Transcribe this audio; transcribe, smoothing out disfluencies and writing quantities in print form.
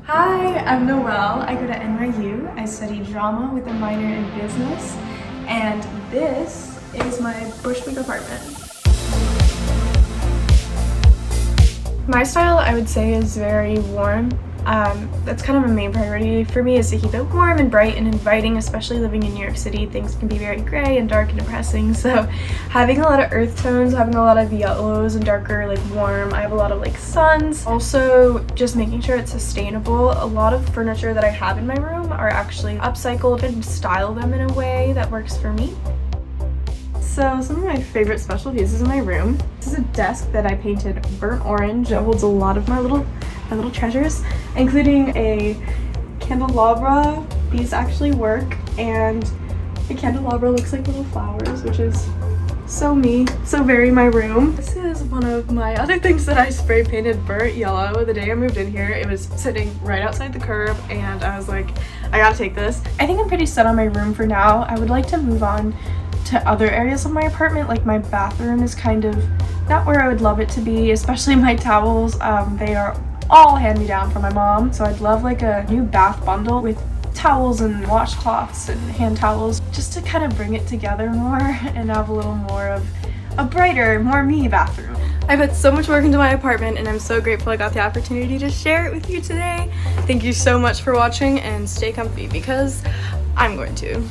Hi, I'm Noelle. I go to NYU. I study drama with a minor in business, and this is my Bushwick apartment. My style, I would say, is very warm. That's kind of a main priority for me, is to keep it warm and bright and inviting, especially living in New York City. Things can be very gray and dark and depressing, so having a lot of earth tones, having a lot of yellows and darker, like warm. I have a lot of like suns. Also, just making sure it's sustainable. A lot of furniture that I have in my room are actually upcycled and style them in a way that works for me. So some of my favorite special pieces in my room. This is a desk that I painted burnt orange. It holds a lot of my little treasures, including a candelabra. These actually work, and the candelabra looks like little flowers, which is so me, so very my room. This is one of my other things that I spray painted burnt yellow the day I moved in here. It was sitting right outside the curb, and I was like, I gotta take this. I think I'm pretty set on my room for now. I would like to move on to other areas of my apartment. Like my bathroom is kind of not where I would love it to be, especially my towels. They are all hand-me-down from my mom, so I'd love like a new bath bundle with towels and washcloths and hand towels, just to kind of bring it together more and have a little more of a brighter, more me bathroom. I put so much work into my apartment, and I'm so grateful I got the opportunity to share it with you today. Thank you so much for watching, and stay comfy because I'm going to.